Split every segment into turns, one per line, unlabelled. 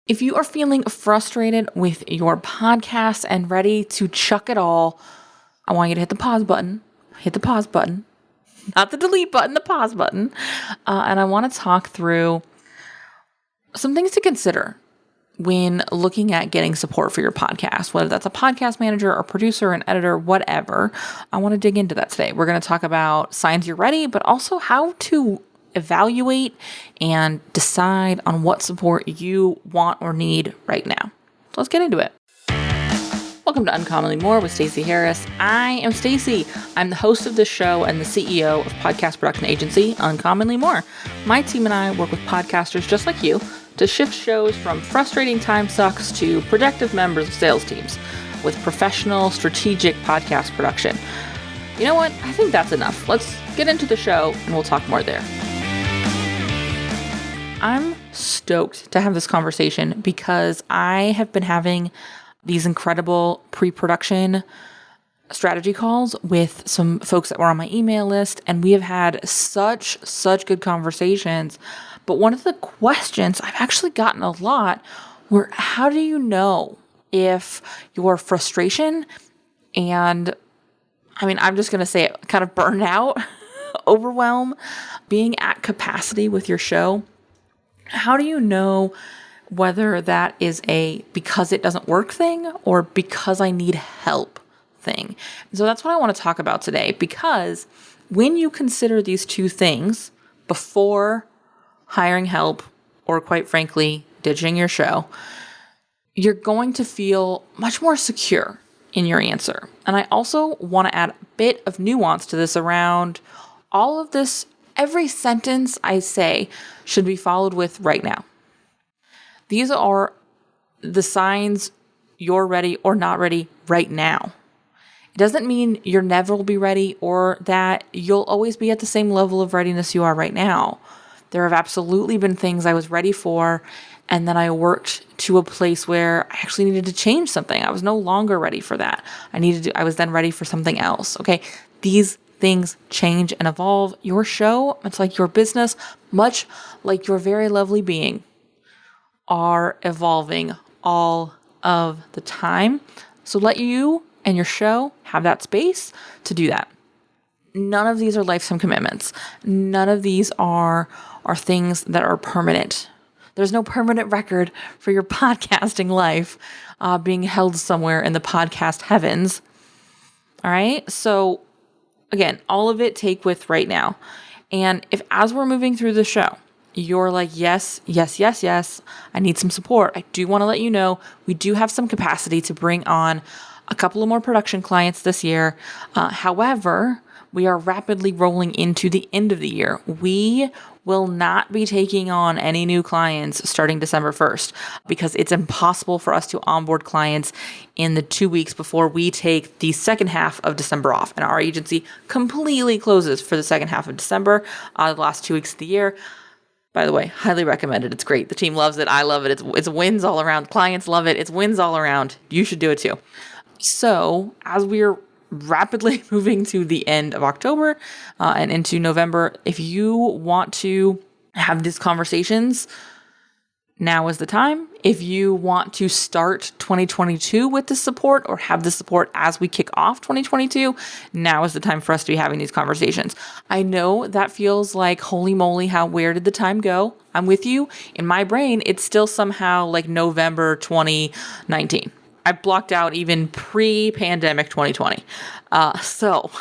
If you are feeling frustrated with your podcast and ready to chuck it all, I want you to hit the pause button. Hit the pause button. Not the delete button, the pause button. And I want to talk through some things to consider when looking at getting support for your podcast, whether that's a podcast manager or producer, an editor, whatever. I want to dig into that today. We're going to talk about signs you're ready, but also how to evaluate and decide on what support you want or need right now. So let's get into it. Welcome to Uncommonly More with Stacey Harris. I am Stacey. I'm the host of this show and the CEO of podcast production agency Uncommonly More. My team and I work with podcasters just like you to shift shows from frustrating time sucks to productive members of sales teams with professional, strategic podcast production. You know what? I think that's enough. Let's get into the show and we'll talk more there. I'm stoked to have this conversation because I have been having these incredible pre-production strategy calls with some folks that were on my email list, and we have had such good conversations. But one of the questions I've actually gotten a lot were, how do you know if your frustration and, I'm just going to say it, kind of burnout, overwhelm, being at capacity with your show, how do you know whether that is a because it doesn't work thing or because I need help thing? And so that's what I want to talk about today, because when you consider these two things before hiring help or, quite frankly, ditching your show, you're going to feel much more secure in your answer. And I also want to add a bit of nuance to this around all of this. Every sentence I say should be followed with right now. These are the signs you're ready or not ready right now. It doesn't mean you're never will be ready or that you'll always be at the same level of readiness you are right now. There have absolutely been things I was ready for, and then I worked to a place where I actually needed to change something. I was no longer ready for that. I was then ready for something else. Okay, these things change and evolve. Your show, much like your business, much like your very lovely being, are evolving all of the time. So let you and your show have that space to do that. None of these are lifetime commitments. None of these are things that are permanent. There's no permanent record for your podcasting life being held somewhere in the podcast heavens. All right. So again, all of it take with right now. And if as we're moving through the show, you're like, yes, I need some support, I do want to let you know we do have some capacity to bring on a couple of more production clients this year. However, we are rapidly rolling into the end of the year. We will not be taking on any new clients starting December 1st because it's impossible for us to onboard clients in the 2 weeks before we take the second half of December off. And our agency completely closes for the second half of December, the last 2 weeks of the year. By the way, highly recommended. It's great. The team loves it. I love it. It's wins all around. Clients love it. It's wins all around. You should do it too. So as we're rapidly moving to the end of October and into November, if you want to have these conversations, now is the time. If you want to start 2022 with the support or have the support as we kick off 2022, now is the time for us to be having these conversations. I know that feels like, holy moly, where did the time go? I'm with you. In my brain, it's still somehow like November 2019. I blocked out even pre-pandemic 2020. So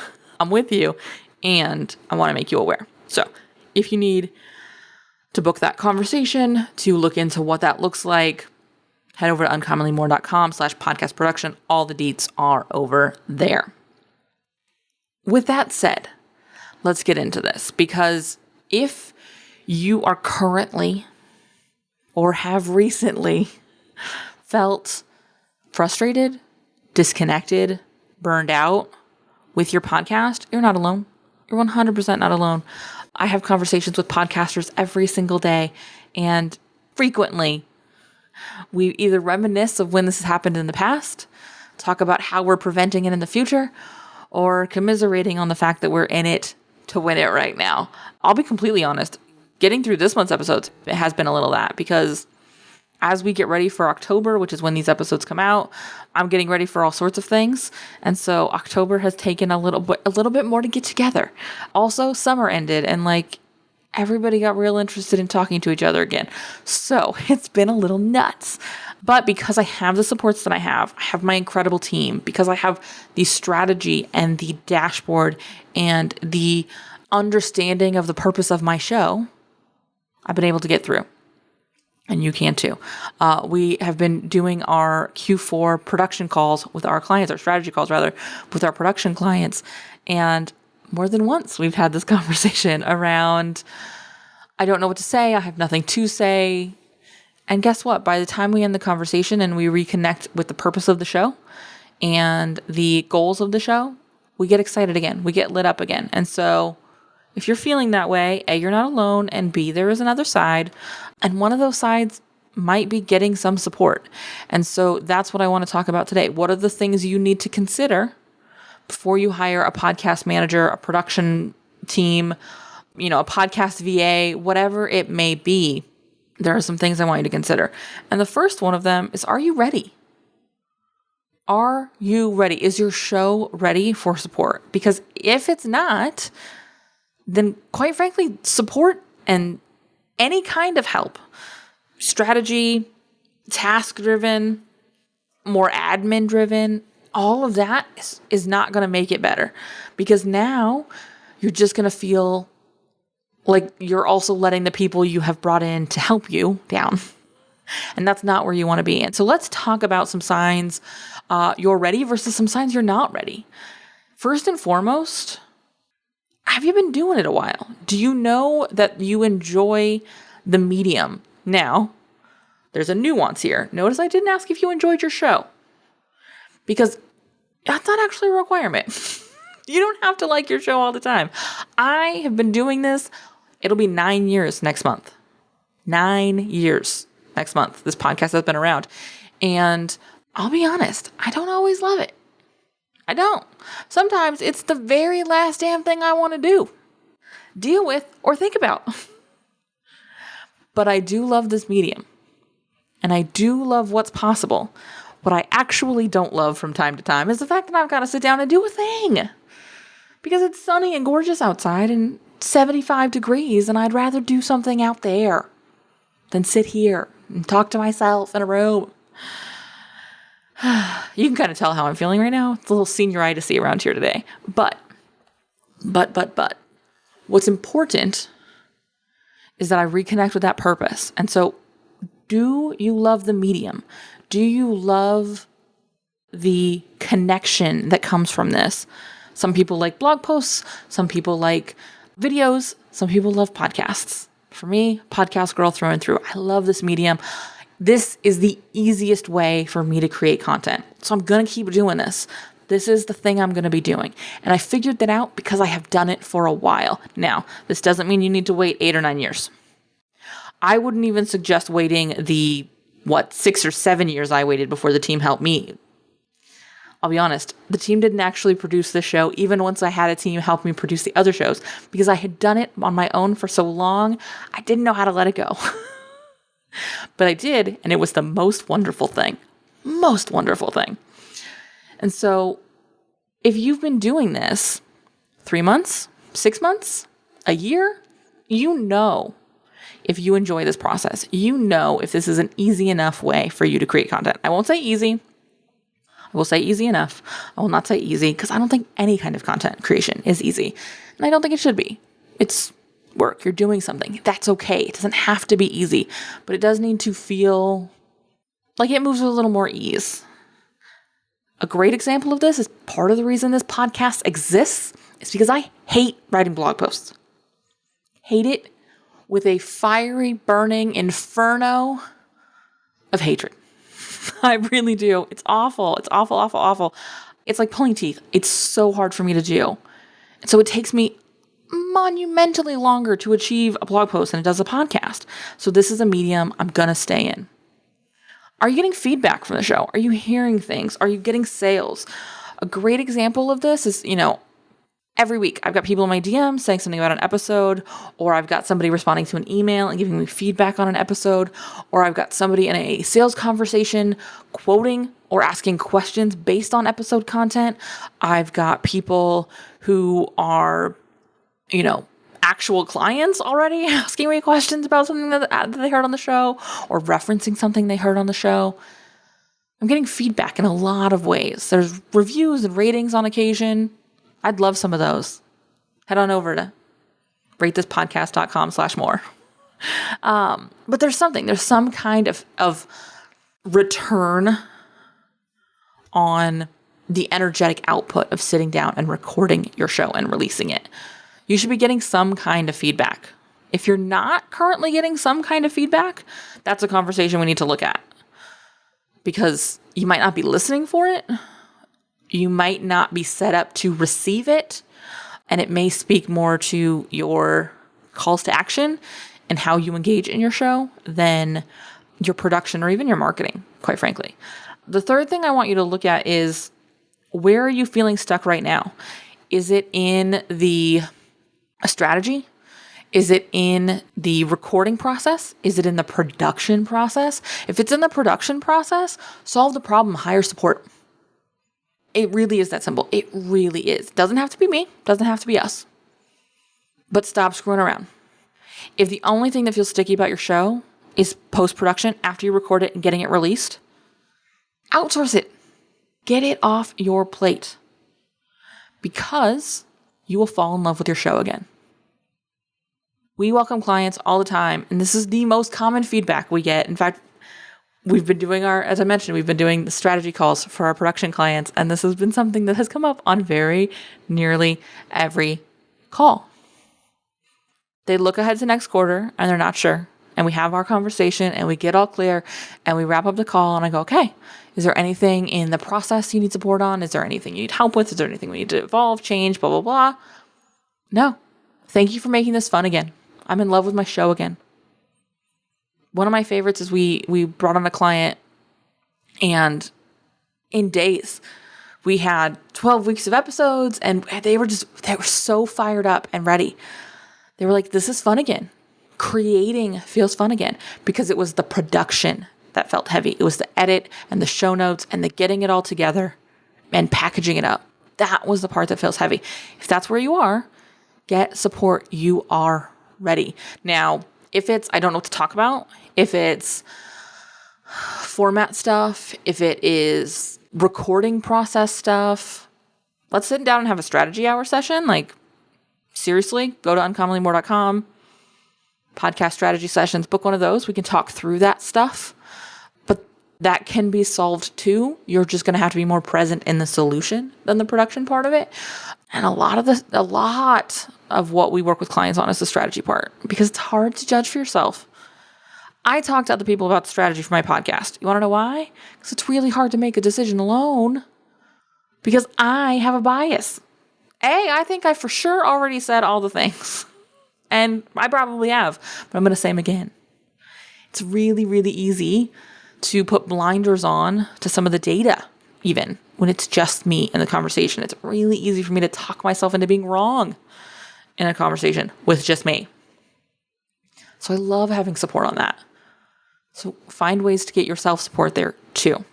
I'm with you and I want to make you aware. So if you need to book that conversation, to look into what that looks like, head over to uncommonlymore.com/podcast production. All the deets are over there. With that said, let's get into this, because if you are currently or have recently felt frustrated, disconnected, burned out with your podcast, you're not alone. You're 100% not alone. I have conversations with podcasters every single day, and frequently we either reminisce of when this has happened in the past, talk about how we're preventing it in the future, or commiserating on the fact that we're in it to win it right now. I'll be completely honest. Getting through this month's episodes, it has been a little that, because as we get ready for October, which is when these episodes come out, I'm getting ready for all sorts of things. And so October has taken a little bit more to get together. Also, summer ended and everybody got real interested in talking to each other again. So it's been a little nuts. But because I have the supports that I have my incredible team, because I have the strategy and the dashboard and the understanding of the purpose of my show, I've been able to get through. And you can too. We have been doing our Q4 production calls with our clients, our strategy calls rather, with our production clients. And more than once we've had this conversation around, I don't know what to say. I have nothing to say. And guess what? By the time we end the conversation and we reconnect with the purpose of the show and the goals of the show, we get excited again. We get lit up again. And so if you're feeling that way, A, you're not alone, and B, there is another side. And one of those sides might be getting some support. And so that's what I want to talk about today. What are the things you need to consider before you hire a podcast manager, a production team, a podcast VA, whatever it may be? There are some things I want you to consider. And the first one of them is, are you ready? Are you ready? Is your show ready for support? Because if it's not, then quite frankly, support and any kind of help, strategy, task-driven, more admin-driven, all of that is not going to make it better, because now you're just going to feel like you're also letting the people you have brought in to help you down. And that's not where you want to be. And so let's talk about some signs you're ready versus some signs you're not ready. First and foremost, have you been doing it a while? Do you know that you enjoy the medium? Now, there's a nuance here. Notice I didn't ask if you enjoyed your show, because that's not actually a requirement. You don't have to like your show all the time. I have been doing this. It'll be 9 years next month. 9 years next month. This podcast has been around. And I'll be honest, I don't always love it. I don't. Sometimes it's the very last damn thing I want to deal with, or think about. But I do love this medium. And I do love what's possible. What I actually don't love from time to time is the fact that I've got to sit down and do a thing. Because it's sunny and gorgeous outside and 75 degrees, and I'd rather do something out there than sit here and talk to myself in a room. You can kind of tell how I'm feeling right now. It's a little senioritis-y around here today. But, what's important is that I reconnect with that purpose. And so, do you love the medium? Do you love the connection that comes from this? Some people like blog posts. Some people like videos. Some people love podcasts. For me, podcast girl through and through. I love this medium. This is the easiest way for me to create content. So I'm going to keep doing this. This is the thing I'm going to be doing. And I figured that out because I have done it for a while. Now, this doesn't mean you need to wait 8 or 9 years. I wouldn't even suggest waiting the 6 or 7 years I waited before the team helped me. I'll be honest, the team didn't actually produce this show even once I had a team help me produce the other shows, because I had done it on my own for so long, I didn't know how to let it go. But I did, and it was the most wonderful thing. Most wonderful thing. And so, if you've been doing this 3 months, 6 months, a year, you know if you enjoy this process. You know if this is an easy enough way for you to create content. I won't say easy. I will say easy enough. I will not say easy, because I don't think any kind of content creation is easy. And I don't think it should be. It's work. You're doing something. That's okay. It doesn't have to be easy, but it does need to feel like it moves with a little more ease. A great example of this is part of the reason this podcast exists is because I hate writing blog posts. Hate it with a fiery, burning inferno of hatred. I really do. It's awful. It's awful, awful, awful. It's like pulling teeth. It's so hard for me to do. And so it takes me monumentally longer to achieve a blog post than it does a podcast. So this is a medium I'm going to stay in. Are you getting feedback from the show? Are you hearing things? Are you getting sales? A great example of this is, Every week, I've got people in my DMs saying something about an episode, or I've got somebody responding to an email and giving me feedback on an episode, or I've got somebody in a sales conversation quoting or asking questions based on episode content. I've got people who are, actual clients already asking me questions about something that they heard on the show or referencing something they heard on the show. I'm getting feedback in a lot of ways. There's reviews and ratings on occasion. I'd love some of those. Head on over to ratethispodcast.com/more. But there's some kind of return on the energetic output of sitting down and recording your show and releasing it. You should be getting some kind of feedback. If you're not currently getting some kind of feedback, that's a conversation we need to look at, because you might not be listening for it. You might not be set up to receive it, and it may speak more to your calls to action and how you engage in your show than your production or even your marketing, quite frankly. The third thing I want you to look at is, where are you feeling stuck right now? Is it in the strategy? Is it in the recording process? Is it in the production process? If it's in the production process, solve the problem, hire support. It really is that simple. It really is. Doesn't have to be me. Doesn't have to be us. But stop screwing around. If the only thing that feels sticky about your show is post-production after you record it and getting it released, outsource it. Get it off your plate. Because you will fall in love with your show again. We welcome clients all the time, and this is the most common feedback we get. In fact, we've been doing as I mentioned, we've been doing the strategy calls for our production clients, and this has been something that has come up on very nearly every call. They look ahead to next quarter, and they're not sure. And we have our conversation, and we get all clear, and we wrap up the call, and I go, okay, is there anything in the process you need support on? Is there anything you need help with? Is there anything we need to evolve, change, blah, blah, blah? No. Thank you for making this fun again. I'm in love with my show again. One of my favorites is we brought on a client, and in days, we had 12 weeks of episodes, and they were so fired up and ready. They were like, this is fun again. Creating feels fun again, because it was the production that felt heavy. It was the edit and the show notes and the getting it all together and packaging it up. That was the part that feels heavy. If that's where you are, get support. You are ready. Now, if it's, I don't know what to talk about, if it's format stuff, if it is recording process stuff, let's sit down and have a strategy hour session. Like, seriously, go to uncommonlymore.com, podcast strategy sessions, book one of those. We can talk through that stuff, but that can be solved too. You're just going to have to be more present in the solution than the production part of it. And a lot of what we work with clients on is the strategy part, because it's hard to judge for yourself. I talk to other people about the strategy for my podcast. You want to know why? Because it's really hard to make a decision alone, because I have a bias. I think I for sure already said all the things, and I probably have, but I'm going to say them again. It's really, really easy to put blinders on to some of the data, even when it's just me in the conversation. It's really easy for me to talk myself into being wrong in a conversation with just me. So I love having support on that. So find ways to get yourself support there too.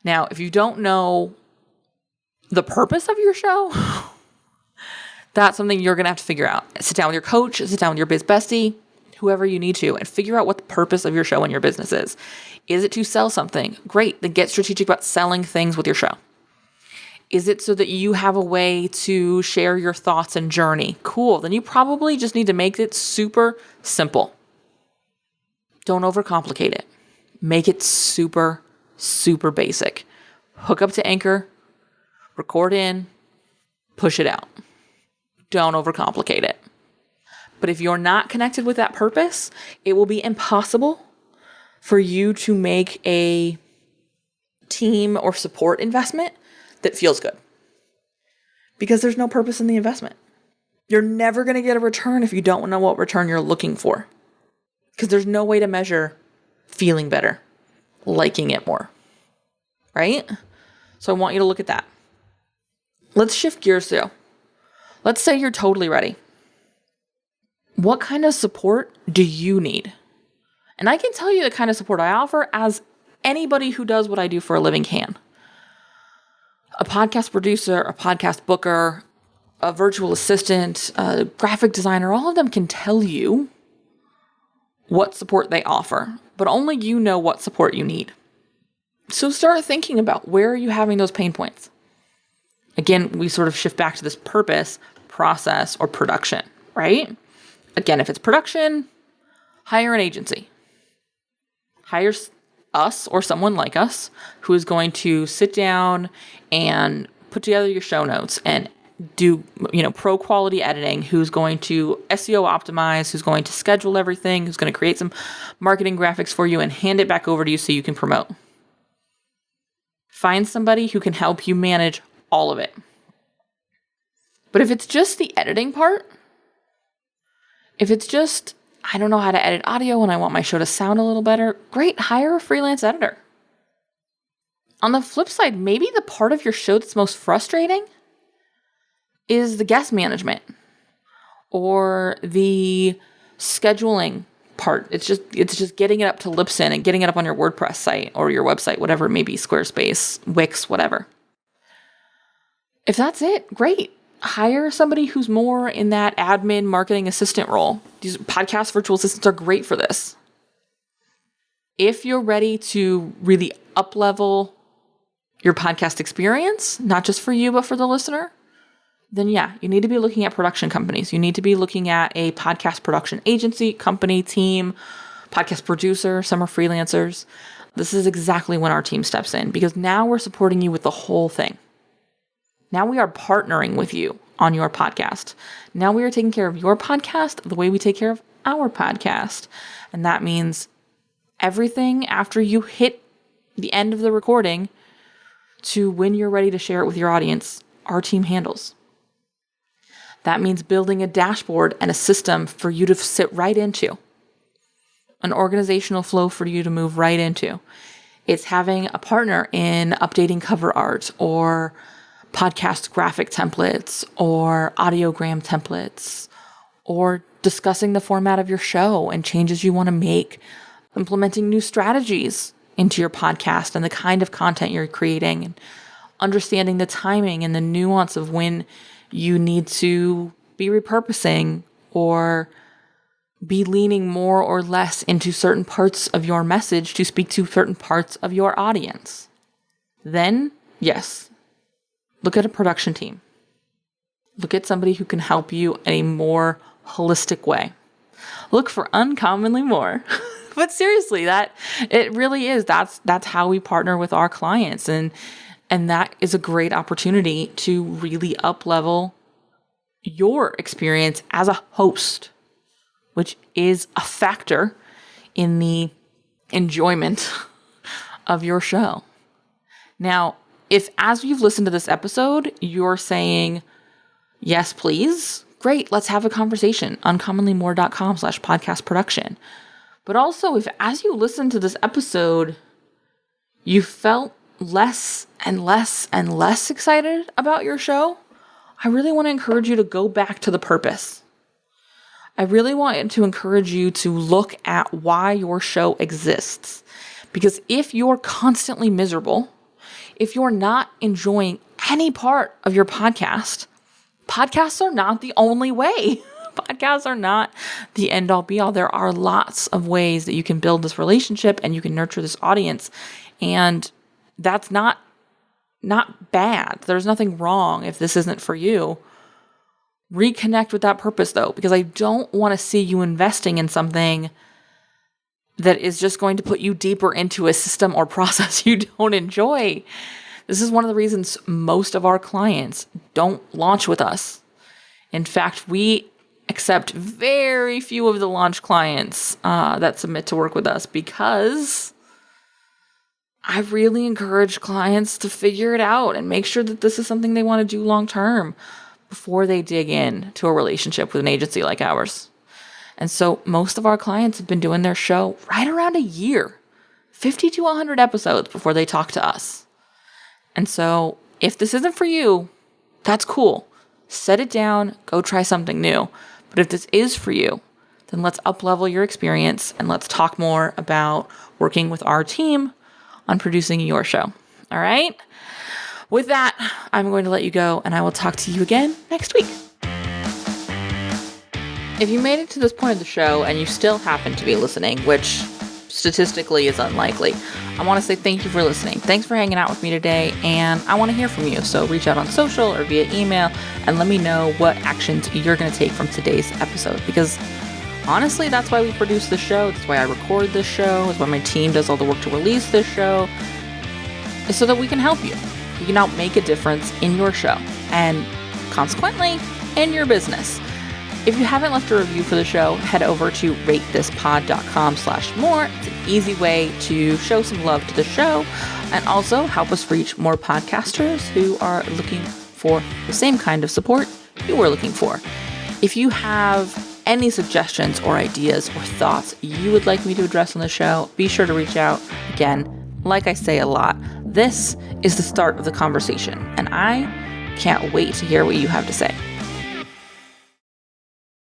Now, if you don't know the purpose of your show, that's something you're going to have to figure out. Sit down with your coach, sit down with your biz bestie, whoever you need to, and figure out what the purpose of your show and your business is. Is it to sell something? Great. Then get strategic about selling things with your show. Is it so that you have a way to share your thoughts and journey? Cool. Then you probably just need to make it super simple. Don't overcomplicate it. Make it super, super basic. Hook up to Anchor, record in, push it out. Don't overcomplicate it. But if you're not connected with that purpose, it will be impossible for you to make a team or support investment that feels good, because there's no purpose in the investment. You're never going to get a return if you don't know what return you're looking for, because there's no way to measure feeling better, liking it more, right? So I want you to look at that. Let's shift gears though. Let's say you're totally ready. What kind of support do you need? And I can tell you the kind of support I offer, as anybody who does what I do for a living can. A podcast producer, a podcast booker, a virtual assistant, a graphic designer, all of them can tell you what support they offer, but only you know what support you need. So start thinking about, where are you having those pain points? Again, we sort of shift back to this purpose, process, or production, right? Again, if it's production, hire an agency. Hire us or someone like us who is going to sit down and put together your show notes and do, pro quality editing, who's going to SEO optimize, who's going to schedule everything, who's going to create some marketing graphics for you and hand it back over to you so you can promote. Find somebody who can help you manage all of it. But if it's just the editing part, if it's just, I don't know how to edit audio and I want my show to sound a little better, great, hire a freelance editor. On the flip side, maybe the part of your show that's most frustrating is the guest management or the scheduling part. It's just getting it up to Libsyn and getting it up on your WordPress site or your website, whatever it may be, Squarespace, Wix, whatever. If that's it, great. Hire somebody who's more in that admin marketing assistant role. These podcast virtual assistants are great for this. If you're ready to really up-level your podcast experience, not just for you, but for the listener, then yeah, you need to be looking at production companies. You need to be looking at a podcast production agency, company, team, podcast producer. Some are freelancers. This is exactly when our team steps in, because now we're supporting you with the whole thing. Now we are partnering with you on your podcast. Now we are taking care of your podcast the way we take care of our podcast. And that means everything after you hit the end of the recording to when you're ready to share it with your audience, our team handles. That means building a dashboard and a system for you to sit right into, an organizational flow for you to move right into. It's having a partner in updating cover art or podcast graphic templates or audiogram templates, or discussing the format of your show and changes you want to make, implementing new strategies into your podcast and the kind of content you're creating, and understanding the timing and the nuance of when you need to be repurposing or be leaning more or less into certain parts of your message to speak to certain parts of your audience. Then, yes, look at a production team. Look at somebody who can help you in a more holistic way. Look for uncommonly more. But seriously, that it really is. That's how we partner with our clients, and that is a great opportunity to really up-level your experience as a host, which is a factor in the enjoyment of your show. Now, if as you've listened to this episode, you're saying, yes, please, great, let's have a conversation, uncommonlymore.com/podcast production. But also, if as you listen to this episode, you felt less and less and less excited about your show, I really want to encourage you to go back to the purpose. I really want to encourage you to look at why your show exists. Because if you're constantly miserable, if you're not enjoying any part of your podcast, podcasts are not the only way. Podcasts are not the end all be all. There are lots of ways that you can build this relationship and you can nurture this audience. And that's not bad. There's nothing wrong if this isn't for you. Reconnect with that purpose though, because I don't want to see you investing in something that is just going to put you deeper into a system or process you don't enjoy. This is one of the reasons most of our clients don't launch with us. In fact, we accept very few of the launch clients that submit to work with us, because I really encourage clients to figure it out and make sure that this is something they want to do long term before they dig in to a relationship with an agency like ours. And so most of our clients have been doing their show right around a year, 50 to 100 episodes before they talk to us. And so if this isn't for you, that's cool. set it down, go try something new. But if this is for you, then let's up-level your experience and let's talk more about working with our team on producing your show. All right? With that, I'm going to let you go, and I will talk to you again next week. If you made it to this point of the show and you still happen to be listening, which statistically is unlikely, I want to say thank you for listening. Thanks for hanging out with me today, and I want to hear from you. So reach out on social or via email and let me know what actions you're going to take from today's episode, because honestly, that's why we produce this show. That's why I record this show. That's why my team does all the work to release this show, is so that we can help you. We can help make a difference in your show and consequently in your business. If you haven't left a review for the show, head over to ratethispod.com/more. It's an easy way to show some love to the show and also help us reach more podcasters who are looking for the same kind of support you were looking for. If you have any suggestions or ideas or thoughts you would like me to address on the show, be sure to reach out. Again, like I say a lot, this is the start of the conversation, and I can't wait to hear what you have to say.